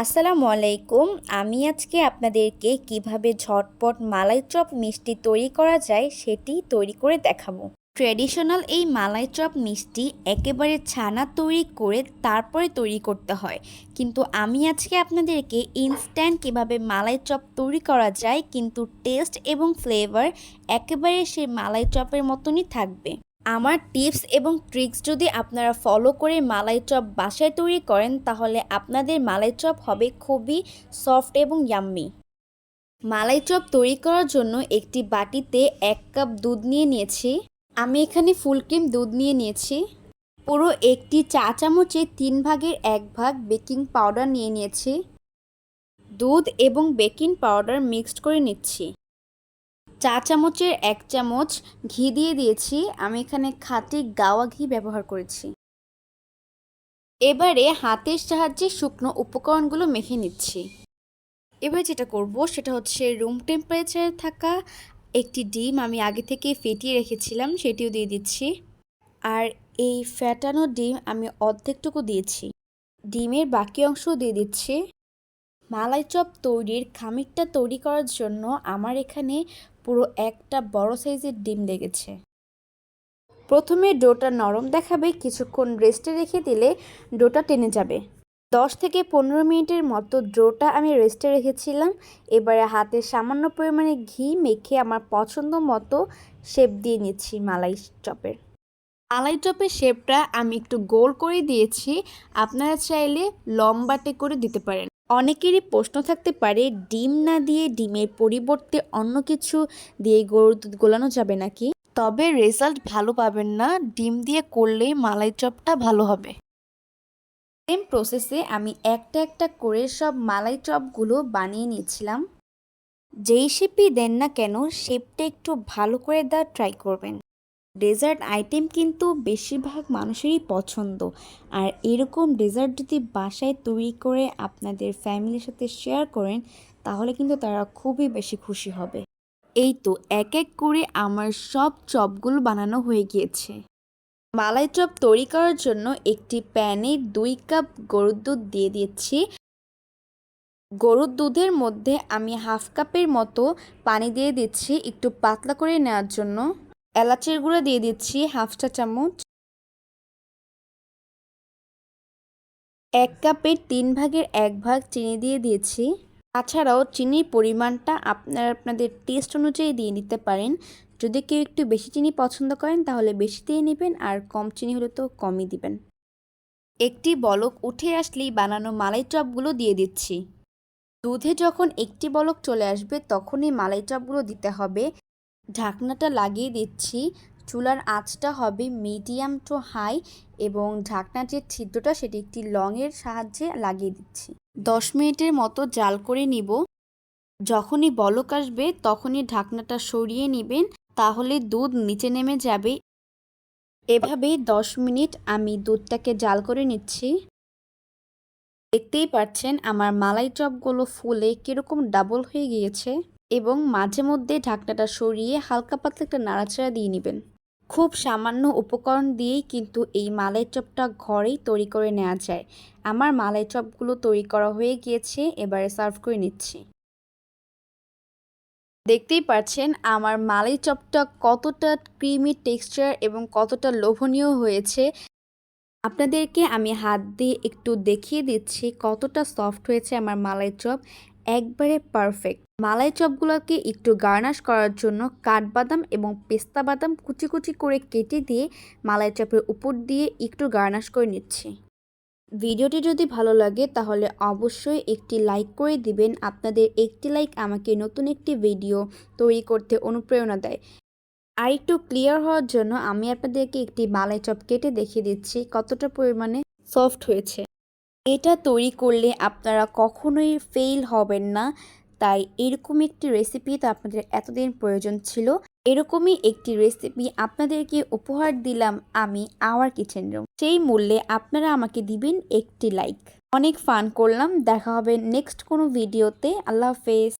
আসসালামু আলাইকুম। আমি আজকে আপনাদেরকে কিভাবে ঝটপট মালাই চপ মিষ্টি তৈরি করা যায় সেটি তৈরি করে দেখাবো। ট্র্যাডিশনাল এই মালাই চপ মিষ্টি একেবারে ছানা তৈরি করে তারপরে তৈরি করতে হয়, কিন্তু আমি আজকে আপনাদেরকে ইনস্ট্যান্ট কিভাবে মালাই চপ তৈরি করা যায় কিন্তু টেস্ট এবং ফ্লেভার একেবারে সেই মালাই চপের মতনই থাকবে। আমার টিপস এবং ট্রিক্স যদি আপনারা ফলো করে মালাই চপ বাসায় তৈরি করেন তাহলে আপনাদের মালাই চপ হবে খুবই সফট এবং ইয়াম্মি। মালাই চপ তৈরি করার জন্য একটি বাটিতে 1 কাপ দুধ নিয়ে নিয়েছি। আমি এখানে ফুল ক্রিম দুধ নিয়ে নিয়েছি। পুরো একটি চা চামচে 3 ভাগের 1 ভাগ বেকিং পাউডার নিয়ে নিয়েছি। দুধ এবং বেকিং পাউডার মিক্সড করে নিচ্ছি। চা চামচের 1 চামচ ঘি দিয়ে দিয়েছি। আমি এখানে খাঁটি গাওয়া ঘি ব্যবহার করেছি। এবারে হাতের সাহায্যে শুকনো উপকরণগুলো মেখে নিচ্ছি। এবার যেটা করব সেটা হচ্ছে রুম টেম্পারেচারে থাকা একটি ডিম আমি আগে থেকে ফেটিয়ে রেখেছিলাম, সেটিও দিয়ে দিচ্ছি। আর এই ফ্যাটানো ডিম আমি অর্ধেকটুকু দিয়েছি। ডিমের বাকি অংশ দিয়ে দিচ্ছি। মালাই চপ তৈরির খামিরটা তৈরি করার জন্য আমার এখানে পুরো একটা বড় সাইজের ডিম লেগেছে। প্রথমে ডোটা নরম দেখাবে, কিছুক্ষণ রেস্টে রেখে দিলে ডোটা টেনে যাবে। 10 থেকে 15 মিনিটের মতো ডোটা আমি রেস্টে রেখেছিলাম। এবারে হাতে সামান্য পরিমাণে ঘি মেখে আমার পছন্দ মতো শেপ দিয়ে নিচ্ছি মালাই চপের। মালাই চপের শেপটা আমি একটু গোল করে দিয়েছি, আপনারা চাইলে লম্বাটে করে দিতে পারেন। অনেকেরই প্রশ্ন থাকতে পারে ডিম না দিয়ে ডিমের পরিবর্তে অন্য কিছু দিয়ে গরুর দুধ গোলানো যাবে নাকি? তবে রেজাল্ট ভালো পাবেন না, ডিম দিয়ে করলেই মালাই চপটা ভালো হবে। সেম প্রসেসে আমি একটা একটা করে সব মালাই চপগুলো বানিয়ে নিয়েছিলাম। যেই শেপই দেন না কেন শেপটা একটু ভালো করে দেওয়ার ট্রাই করবেন। ডেজার্ট আইটেম কিন্তু বেশিরভাগ মানুষেরই পছন্দ, আর এরকম ডেজার্ট যদি বাসায় তৈরি করে আপনাদের ফ্যামিলির সাথে শেয়ার করেন তাহলে কিন্তু তারা খুবই বেশি খুশি হবে। এই তো এক এক করে আমার সব চপগুলো বানানো হয়ে গিয়েছে। মালাই চপ তৈরি করার জন্য একটি প্যানে 2 কাপ গরুর দুধ দিয়ে দিচ্ছি। গরুর দুধের মধ্যে আমি হাফ কাপের মতো পানি দিয়ে দিচ্ছি একটু পাতলা করে নেওয়ার জন্য। এলাচের গুঁড়া দিয়ে দিচ্ছি হাফ চা চামচ। 1 কাপের 3 ভাগের 1 ভাগ চিনি দিয়ে দিয়েছি। তাছাড়াও চিনির পরিমাণটা আপনাদের টেস্ট অনুযায়ী দিয়ে নিতে পারেন। যদি কেউ একটু বেশি চিনি পছন্দ করেন তাহলে বেশি দিয়ে নেবেন, আর কম চিনি হলে তো কমই দিবেন। একটি বলক উঠে আসলেই বানানো মালাই চপগুলো দিয়ে দিচ্ছি। দুধে যখন একটি বলক চলে আসবে তখনই মালাই চপগুলো দিতে হবে। ঢাকনাটা লাগিয়ে দিচ্ছি। চুলার আঁচটা হবে মিডিয়াম টু হাই এবং ঢাকনার যে ছিদ্রটা সেটি একটি লংয়ের সাহায্যে লাগিয়ে দিচ্ছি। 10 মিনিটের মতো জাল করে নিব। যখনই বলক আসবে তখনই ঢাকনাটা সরিয়ে নেবেন, তাহলে দুধ নিচে নেমে যাবে। এভাবে 10 মিনিট আমি দুধটাকে জাল করে নিচ্ছি। দেখতেই পাচ্ছেন আমার মালাই চপগুলো ফুলে কিরকম ডাবল হয়ে গিয়েছে, এবং মাঝে মধ্যে ঢাকনাটা সরিয়ে হালকা পাতলা একটা নাড়াচাড়া দিয়ে নেবেন। খুব সামান্য উপকরণ দিয়েই কিন্তু এই মালাই চপটা ঘরেই তৈরি করে নেওয়া যায়। আমার মালাই চপগুলো তৈরি করা হয়ে গিয়েছে, এবারে সার্ভ করে নিচ্ছি। দেখতেই পাচ্ছেন আমার মালাই চপটা কতটা ক্রিমি টেক্সচার এবং কতটা লোভনীয় হয়েছে। আপনাদেরকে আমি হাত দিয়ে একটু দেখিয়ে দিচ্ছি কতটা সফট হয়েছে আমার মালাই চপ, একবারে পারফেক্ট। মালাই চপগুলোকে একটু গার্নাশ করার জন্য কাঠবাদাম এবং পেস্তা বাদাম কুচি কুচি করে কেটে দিয়ে মালাই চপের উপর দিয়ে একটু গার্নাশ করে নিচ্ছি। ভিডিওটি যদি ভালো লাগে তাহলে অবশ্যই একটি লাইক করে দিবেন। আপনাদের একটি লাইক আমাকে নতুন একটি ভিডিও তৈরি করতে অনুপ্রেরণা দেয়। আর একটু ক্লিয়ার হওয়ার জন্য আমি আপনাদেরকে একটি মালাই চপ কেটে দেখিয়ে দিচ্ছি কতটা পরিমাণে সফট হয়েছে। এটা তৈরি করলে আপনারা কখনোই ফেল হবেন না। তাই এরকম একটি রেসিপি তো আপনাদের এতদিন প্রয়োজন ছিল। এরকমই একটি রেসিপি আপনাদেরকে উপহার দিলাম আমি আওয়ার কিচেন রুম। সেই মূল্যে আপনারা আমাকে দিবেন একটি লাইক। অনেক ফান করলাম, দেখা হবে নেক্সট কোনো ভিডিওতে। আল্লাহ হাফেজ।